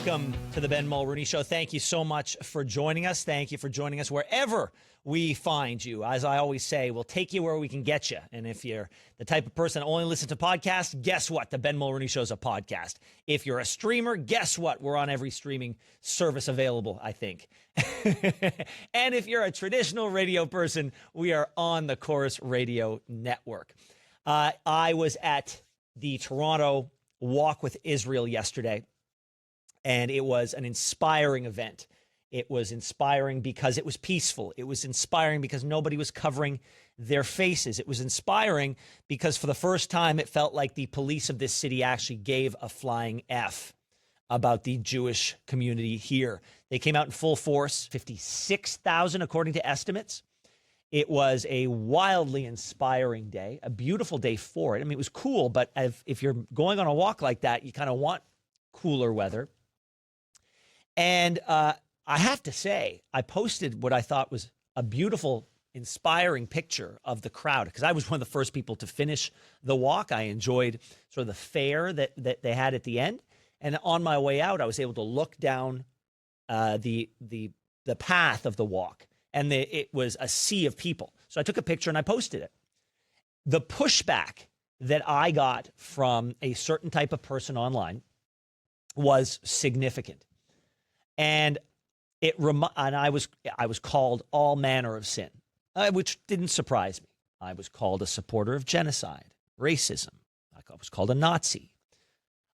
Welcome to the Ben Mulroney Show. Thank you so much for joining us. Thank you for joining us wherever we find you. As I always say, we'll take you where we can get you. And if you're the type of person that only listens to podcasts, guess what? The Ben Mulroney Show is a podcast. If you're a streamer, guess what? We're on every streaming service available, I think. And if you're a traditional radio person, we are on the Chorus Radio Network. I was at the Toronto Walk with Israel yesterday, and it was an inspiring event. It was inspiring because it was peaceful. It was inspiring because nobody was covering their faces. It was inspiring because for the first time, it felt like the police of this city actually gave a flying F about the Jewish community here. They came out in full force, 56,000 according to estimates. It was a wildly inspiring day, a beautiful day for it. I mean, it was cool, but if you're going on a walk like that, you kind of want cooler weather. And I have to say, I posted what I thought was a beautiful, inspiring picture of the crowd because I was one of the first people to finish the walk. I enjoyed sort of the fair that they had at the end. And on my way out, I was able to look down the path of the walk. And it was a sea of people. So I took a picture and I posted it. The pushback that I got from a certain type of person online was significant. And I was called all manner of sin, which didn't surprise me. I was called a supporter of genocide, racism. I was called a Nazi.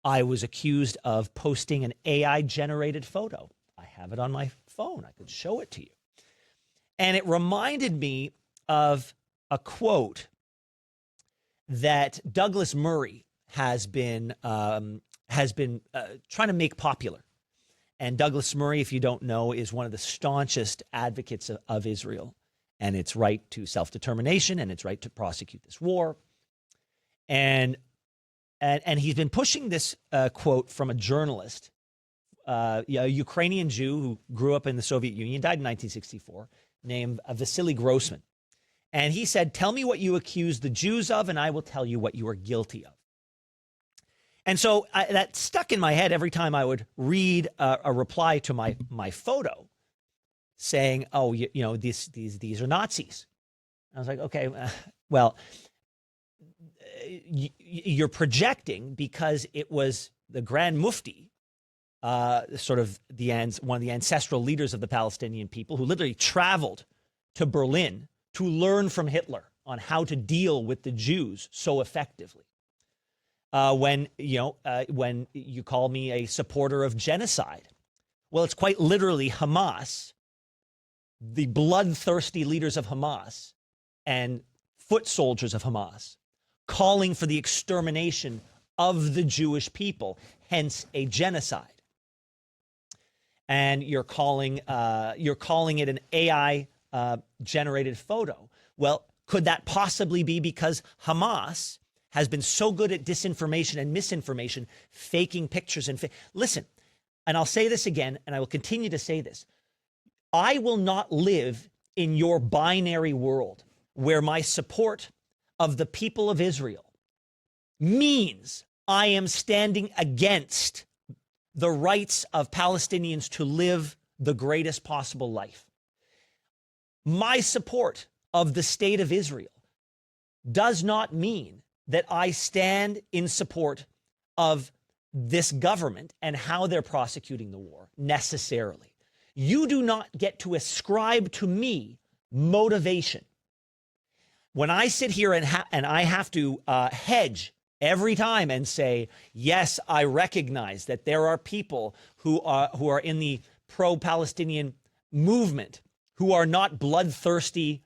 I was accused of posting an AI-generated photo. I have it on my phone. I could show it to you. And it reminded me of a quote that Douglas Murray has been trying to make popular. And Douglas Murray, if you don't know, is one of the staunchest advocates of Israel and its right to self-determination and its right to prosecute this war. And he's been pushing this quote from a journalist, a Ukrainian Jew who grew up in the Soviet Union, died in 1964, named Vasily Grossman. And he said, "Tell me what you accuse the Jews of, and I will tell you what you are guilty of." And so that stuck in my head every time I would read a reply to my photo saying, "Oh, these are Nazis." I was like, okay, well, you're projecting because it was the Grand Mufti, sort of one of the ancestral leaders of the Palestinian people, who literally traveled to Berlin to learn from Hitler on how to deal with the Jews so effectively. When you call me a supporter of genocide, well, it's quite literally Hamas, the bloodthirsty leaders of Hamas and foot soldiers of Hamas, calling for the extermination of the Jewish people, hence a genocide. And you're calling it an AI generated photo. Well, could that possibly be because Hamas has been so good at disinformation and misinformation, faking pictures and listen, and I'll say this again, and I will continue to say this. I will not live in your binary world where my support of the people of Israel means I am standing against the rights of Palestinians to live the greatest possible life. My support of the state of Israel does not mean that I stand in support of this government and how they're prosecuting the war necessarily. You do not get to ascribe to me motivation. When I sit here and I have to hedge every time and say, yes, I recognize that there are people who are in the pro-Palestinian movement who are not bloodthirsty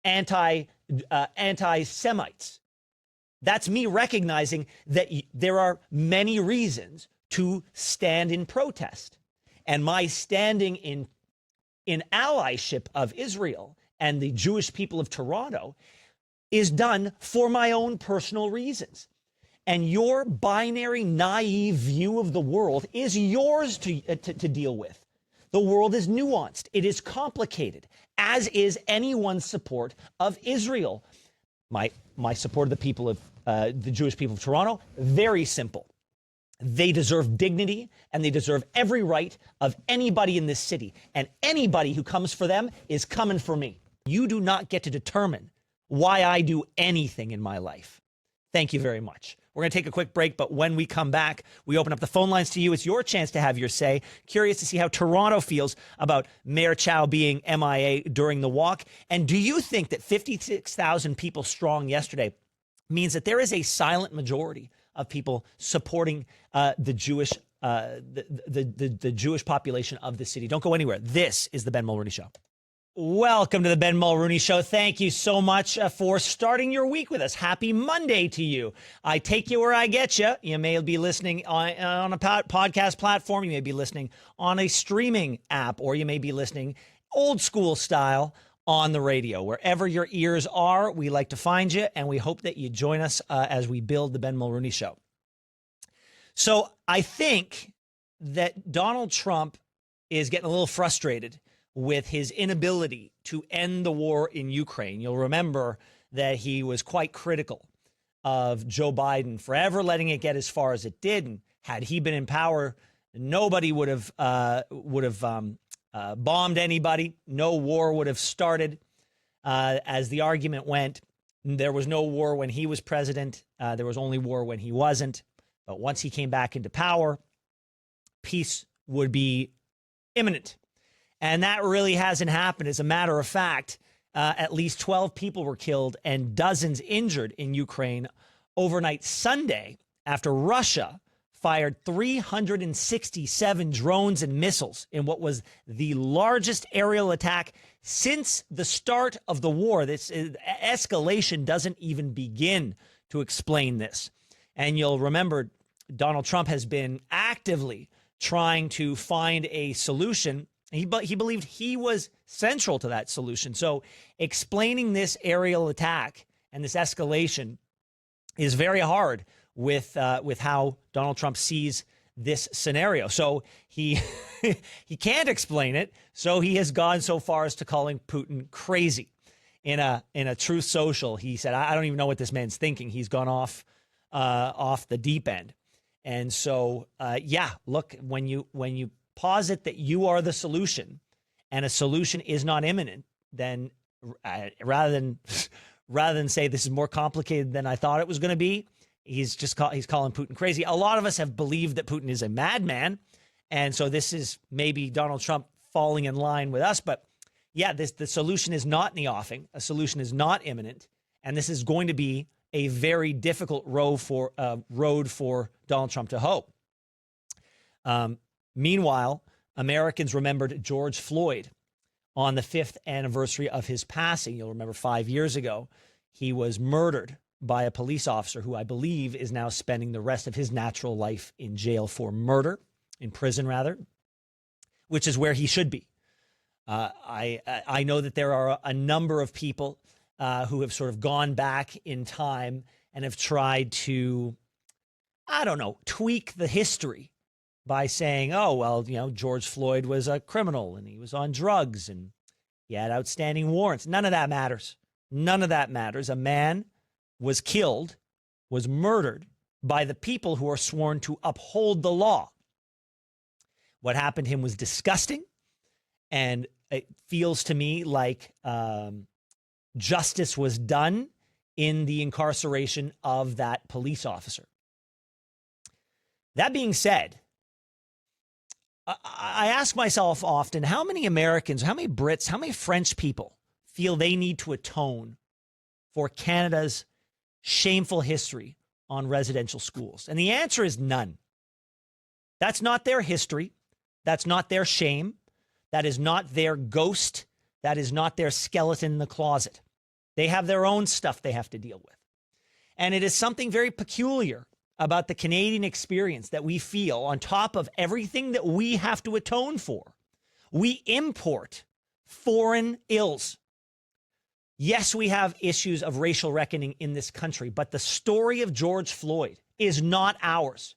anti-Semites. That's me recognizing that there are many reasons to stand in protest. And my standing in allyship of Israel and the Jewish people of Toronto is done for my own personal reasons. And your binary, naive view of the world is yours to deal with. The world is nuanced. It is complicated, as is anyone's support of Israel. My support of the people of the Jewish people of Toronto, very simple. They deserve dignity, and they deserve every right of anybody in this city. And anybody who comes for them is coming for me. You do not get to determine why I do anything in my life. Thank you very much. We're going to take a quick break, but when we come back, we open up the phone lines to you. It's your chance to have your say. Curious to see how Toronto feels about Mayor Chow being MIA during the walk. And do you think that 56,000 people strong yesterday means that there is a silent majority of people supporting the Jewish population of the city? Don't go anywhere. This is the Ben Mulroney Show. Welcome to the Ben Mulroney Show. Thank you so much for starting your week with us. Happy Monday to you. I take you where I get you. You may be listening on a podcast platform. You may be listening on a streaming app, or you may be listening old school style on the radio. Wherever your ears are, we like to find you, and we hope that you join us as we build the Ben Mulroney Show. So I think that Donald Trump is getting a little frustrated with his inability to end the war in Ukraine. You'll remember that he was quite critical of Joe Biden for ever letting it get as far as it did. And had he been in power, nobody would have bombed anybody. No war would have started. As the argument went, there was no war when he was president. There was only war when he wasn't. But once he came back into power, peace would be imminent. And that really hasn't happened. As a matter of fact, at least 12 people were killed and dozens injured in Ukraine overnight Sunday after Russia fired 367 drones and missiles in what was the largest aerial attack since the start of the war. This escalation doesn't even begin to explain this. And you'll remember Donald Trump has been actively trying to find a solution. He believed he was central to that solution. So explaining this aerial attack and this escalation is very hard with how Donald Trump sees this scenario. So he he can't explain it. So he has gone so far as to calling Putin crazy. In a Truth Social, he said, "I don't even know what this man's thinking. He's gone off the deep end." And so, look, when you posit that you are the solution and a solution is not imminent, then rather than say this is more complicated than I thought it was going to be, he's calling Putin crazy. A lot of us have believed that Putin is a madman. And so this is maybe Donald Trump falling in line with us. But yeah, the solution is not in the offing. A solution is not imminent. And this is going to be a very difficult road for Donald Trump to hoe. Meanwhile, Americans remembered George Floyd on the 5th anniversary of his passing. You'll remember 5 years ago, he was murdered by a police officer who I believe is now spending the rest of his natural life in jail for murder, in prison rather, which is where he should be. I know that there are a number of people who have sort of gone back in time and have tried to, tweak the history by saying, oh, well, George Floyd was a criminal and he was on drugs and he had outstanding warrants. None of that matters. None of that matters. A man was killed, was murdered by the people who are sworn to uphold the law. What happened to him was disgusting, and it feels to me like justice was done in the incarceration of that police officer. That being said, I ask myself often, how many Americans, how many Brits, how many French people feel they need to atone for Canada's shameful history on residential schools? And the answer is none. That's not their history. That's not their shame. That is not their ghost. That is not their skeleton in the closet. They have their own stuff they have to deal with. And it is something very peculiar about the Canadian experience that we feel on top of everything that we have to atone for. We import foreign ills. Yes, we have issues of racial reckoning in this country, but the story of George Floyd is not ours.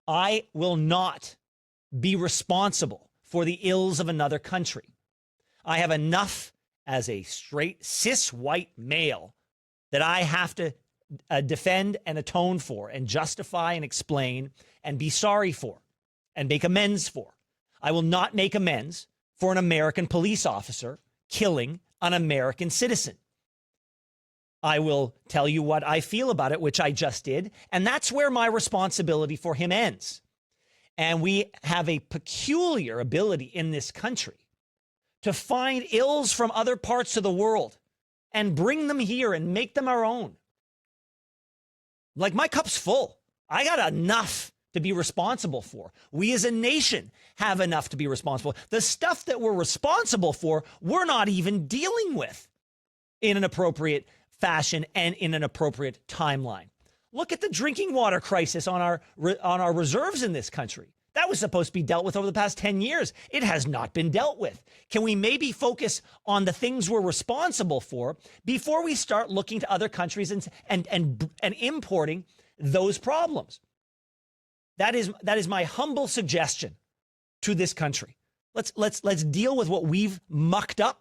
I will not be responsible for the ills of another country. I have enough as a straight cis white male that I have to defend and atone for and justify and explain and be sorry for and make amends for. I will not make amends for an American police officer killing an American citizen. I will tell you what I feel about it, which I just did, and that's where my responsibility for him ends. And we have a peculiar ability in this country to find ills from other parts of the world and bring them here and make them our own. Like, my cup's full. I got enough to be responsible for. We as a nation have enough to be responsible. The stuff that we're responsible for, we're not even dealing with in an appropriate fashion and in an appropriate timeline. Look at the drinking water crisis on our reserves in this country. That was supposed to be dealt with over the past 10 years. It has not been dealt with. Can we maybe focus on the things we're responsible for before we start looking to other countries and importing those problems? That is my humble suggestion to this country. Let's deal with what we've mucked up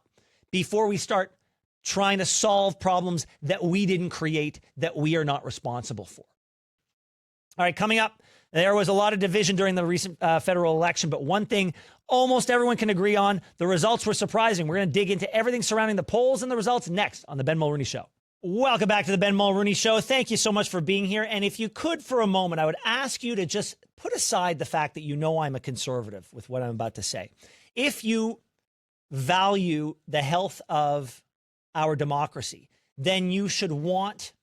before we start trying to solve problems that we didn't create, that we are not responsible for. All right, coming up, there was a lot of division during the recent federal election, but one thing almost everyone can agree on, the results were surprising. We're going to dig into everything surrounding the polls and the results next on The Ben Mulroney Show. Welcome back to The Ben Mulroney Show. Thank you so much for being here. And if you could, for a moment, I would ask you to just put aside the fact that you know I'm a conservative with what I'm about to say. If you value the health of our democracy, then you should want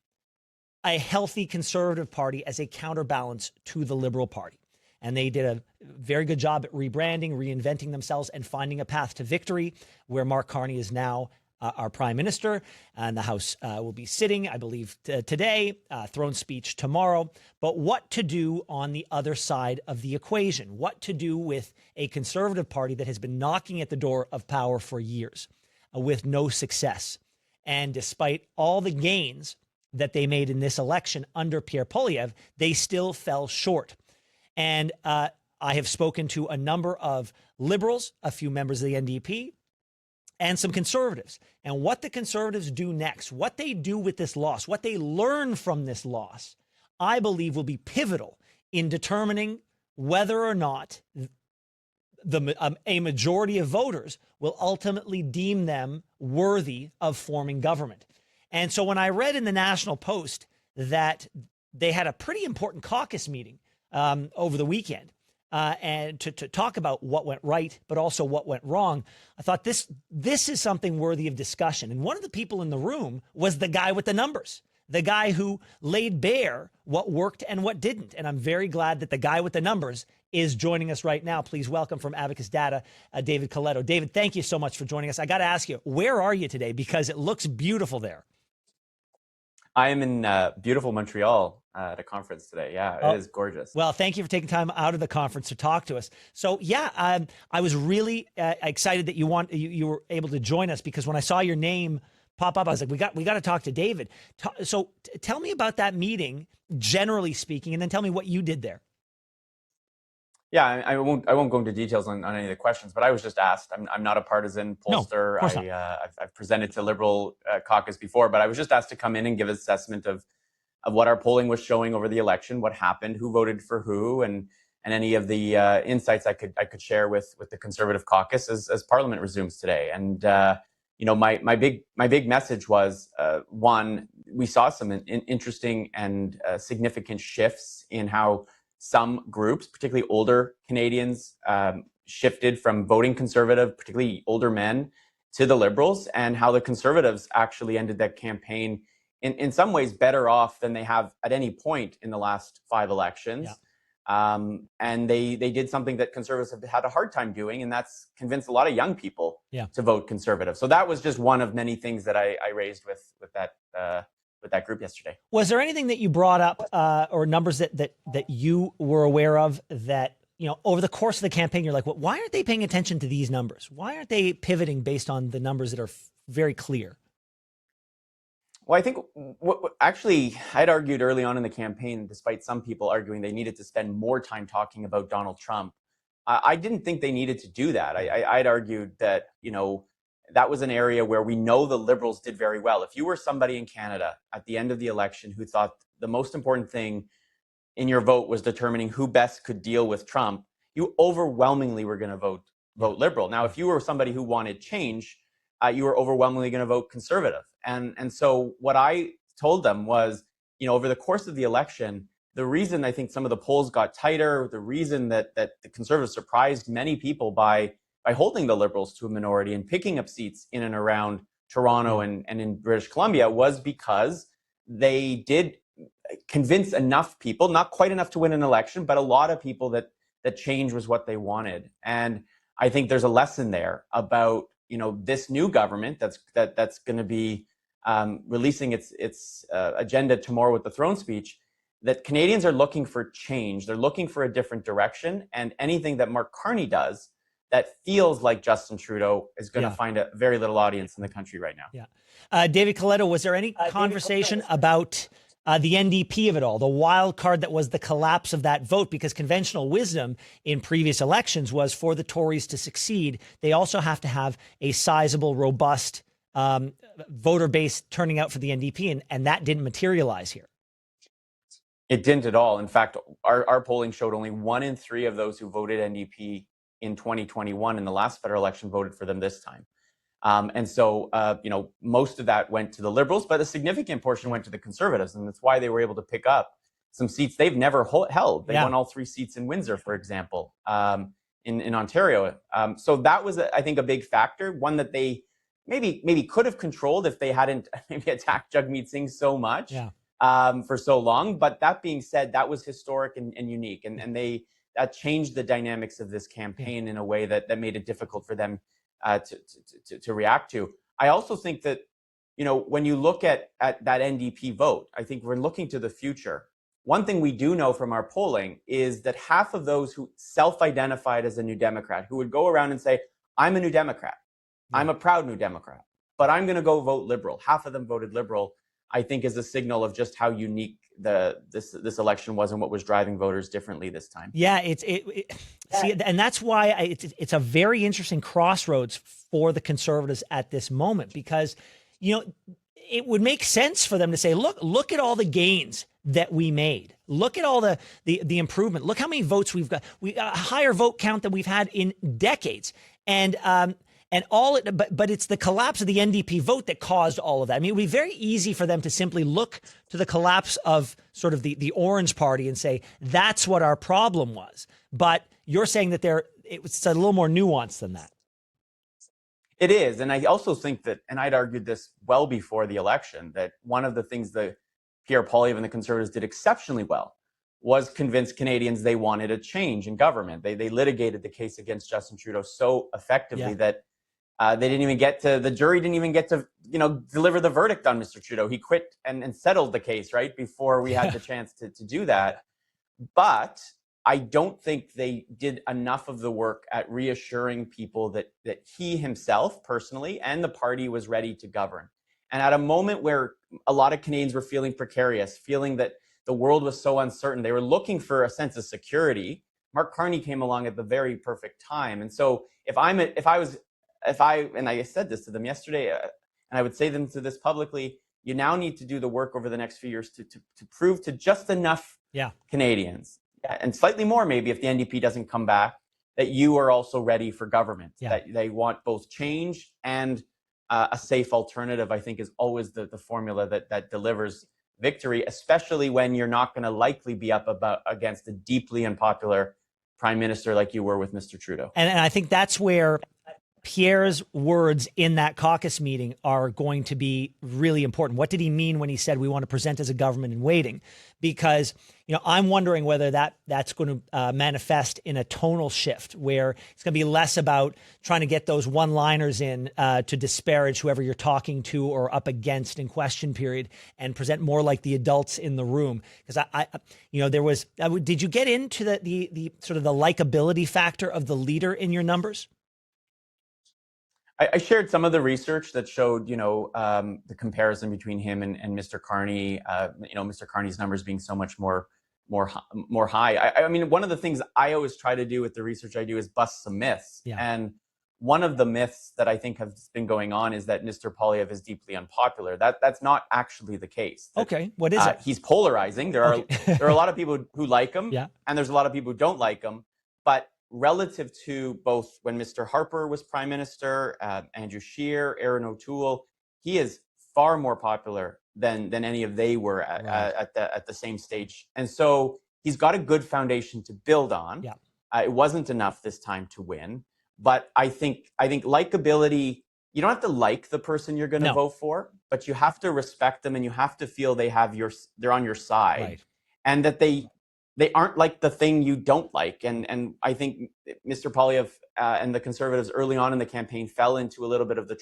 a healthy conservative party as a counterbalance to the Liberal Party. And they did a very good job at rebranding, reinventing themselves, and finding a path to victory, where Mark Carney is now our prime minister, and the House will be sitting, I believe, today, throne speech tomorrow. But what to do on the other side of the equation? What to do with a conservative party that has been knocking at the door of power for years with no success? And despite all the gains that they made in this election under Pierre Poilievre, they still fell short. And I have spoken to a number of Liberals, a few members of the NDP, and some conservatives. And what the conservatives do next, what they do with this loss, what they learn from this loss, I believe will be pivotal in determining whether or not a majority of voters will ultimately deem them worthy of forming government. And so when I read in the National Post that they had a pretty important caucus meeting over the weekend, and to talk about what went right, but also what went wrong, I thought this is something worthy of discussion. And one of the people in the room was the guy with the numbers, the guy who laid bare what worked and what didn't. And I'm very glad that the guy with the numbers is joining us right now. Please welcome from Abacus Data, David Coletto. David, thank you so much for joining us. I got to ask you, where are you today? Because it looks beautiful there. I am in beautiful Montreal at a conference today. Yeah, it is gorgeous. Well, thank you for taking time out of the conference to talk to us. So, yeah, I was really excited that you were able to join us, because when I saw your name pop up, I was like, we got to talk to David. So, tell me about that meeting, generally speaking, and then tell me what you did there. Yeah, I won't go into details on any of the questions, but I was just asked. I'm not a partisan pollster. No, I've presented to Liberal caucus before, but I was just asked to come in and give an assessment of what our polling was showing over the election, what happened, who voted for who, and any of the insights I could share with the Conservative caucus as Parliament resumes today. And my big message was one, we saw some interesting and significant shifts in how some groups, particularly older Canadians, shifted from voting Conservative, particularly older men, to the Liberals, and how the Conservatives actually ended that campaign in some ways better off than they have at any point in the last 5 elections. Yeah. And they did something that Conservatives have had a hard time doing, and that's convinced a lot of young people to vote Conservative. So that was just one of many things that I raised with that group yesterday. Was there anything that you brought up or numbers that you were aware of that, over the course of the campaign, you're like, well, why aren't they paying attention to these numbers? Why aren't they pivoting based on the numbers that are very clear? Well, I think actually I'd argued early on in the campaign, despite some people arguing they needed to spend more time talking about Donald Trump, I didn't think they needed to do that. I'd argued that, that was an area where we know the Liberals did very well. If you were somebody in Canada at the end of the election who thought the most important thing in your vote was determining who best could deal with Trump, you overwhelmingly were going to vote Liberal. Now, if you were somebody who wanted change, you were overwhelmingly going to vote Conservative. And so what I told them was, over the course of the election, the reason I think some of the polls got tighter, the reason that the Conservatives surprised many people by holding the Liberals to a minority and picking up seats in and around Toronto and in British Columbia was because they did convince enough people, not quite enough to win an election, but a lot of people that change was what they wanted. And I think there's a lesson there about, this new government that's going to be releasing its agenda tomorrow with the throne speech, that Canadians are looking for change. They're looking for a different direction. And anything that Mark Carney does that feels like Justin Trudeau is going to find a very little audience in the country right now. Yeah. David Coletto, was there any conversation about the NDP of it all, the wild card that was the collapse of that vote? Because conventional wisdom in previous elections was for the Tories to succeed, they also have to have a sizable, robust voter base turning out for the NDP, and that didn't materialize here. It didn't at all. In fact, our polling showed only 1 in 3 of those who voted NDP in 2021 in the last federal election voted for them this time. And so, most of that went to the Liberals, but a significant portion went to the Conservatives. And that's why they were able to pick up some seats they've never held. They won all 3 seats in Windsor, for example, in Ontario. So that was, I think, a big factor, one that they maybe could have controlled if they hadn't maybe attacked Jagmeet Singh so much for so long. But that being said, that was historic and unique. And that changed the dynamics of this campaign in a way that made it difficult for them to react to. I also think that, when you look at that NDP vote, I think we're looking to the future. One thing we do know from our polling is that half of those who self-identified as a New Democrat, who would go around and say, I'm a New Democrat, I'm a proud New Democrat, but I'm going to go vote Liberal. Half of them voted Liberal, I think, is a signal of just how unique this election was and what was driving voters differently this time. Yeah, see, and that's why it's a very interesting crossroads for the Conservatives at this moment, because it would make sense for them to say, look at all the gains that we made. Look at all the improvement. Look how many votes we've got. A higher vote count than we've had in decades. But it's the collapse of the NDP vote that caused all of that. I mean, it would be very easy for them to simply look to the collapse of sort of the Orange Party and say, that's what our problem was. But you're saying that it's a little more nuanced than that. It is. And I also think that, and I'd argued this well before the election, that one of the things that Pierre Poilievre and the Conservatives did exceptionally well was convince Canadians they wanted a change in government. They litigated the case against Justin Trudeau so effectively that the jury didn't even get to, deliver the verdict on Mr. Trudeau. He quit and settled the case right before we had the chance to do that. But I don't think they did enough of the work at reassuring people that he himself personally and the party was ready to govern. And at a moment where a lot of Canadians were feeling precarious, feeling that the world was so uncertain, they were looking for a sense of security. Mark Carney came along at the very perfect time. And so if I said this to them yesterday, and I would say them to this publicly, you now need to do the work over the next few years to prove to just enough Canadians, and slightly more maybe if the NDP doesn't come back, that you are also ready for government, that they want both change and a safe alternative. I think is always the formula that delivers victory, especially when you're not going to likely be up against a deeply unpopular prime minister like you were with Mr. Trudeau. And I think that's where Pierre's words in that caucus meeting are going to be really important. What did he mean when he said we want to present as a government in waiting? Because, I'm wondering whether that's going to manifest in a tonal shift where it's going to be less about trying to get those one-liners in to disparage whoever you're talking to or up against in question period, and present more like the adults in the room. Because did you get into the sort of the likability factor of the leader in your numbers? I shared some of the research that showed, the comparison between him and Mr. Carney, Mr. Carney's numbers being so much more high. I mean, one of the things I always try to do with the research I do is bust some myths. And one of the myths that I think has been going on is that Mr. Poilievre is deeply unpopular. That's not actually the case. Okay, what is it? He's polarizing. There are a lot of people who like him, yeah, and there's a lot of people who don't like him. But relative to both when Mr. Harper was prime minister, Andrew Scheer, Aaron O'Toole, he is far more popular than any of they were at the same stage. And so he's got a good foundation to build on. Yeah. It wasn't enough this time to win. But I think likability, you don't have to like the person you're going to vote for, but you have to respect them and you have to feel they're on your side, and that they aren't like the thing you don't like. And I think Mr. Poilievre and the Conservatives early on in the campaign fell into a little bit of the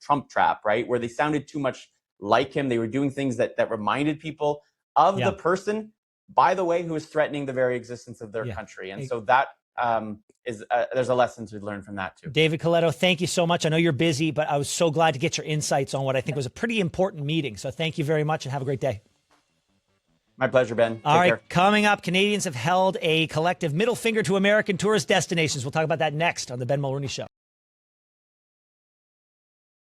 Trump trap, right, where they sounded too much like him. They were doing things that reminded people of the person, by the way, who is threatening the very existence of their country. And so that there's a lesson to learn from that too. David Coletto, thank you so much. I know you're busy, but I was so glad to get your insights on what I think was a pretty important meeting. So thank you very much and have a great day. My pleasure, Ben. All right, coming up, Canadians have held a collective middle finger to American tourist destinations. We'll talk about that next on the Ben Mulroney Show.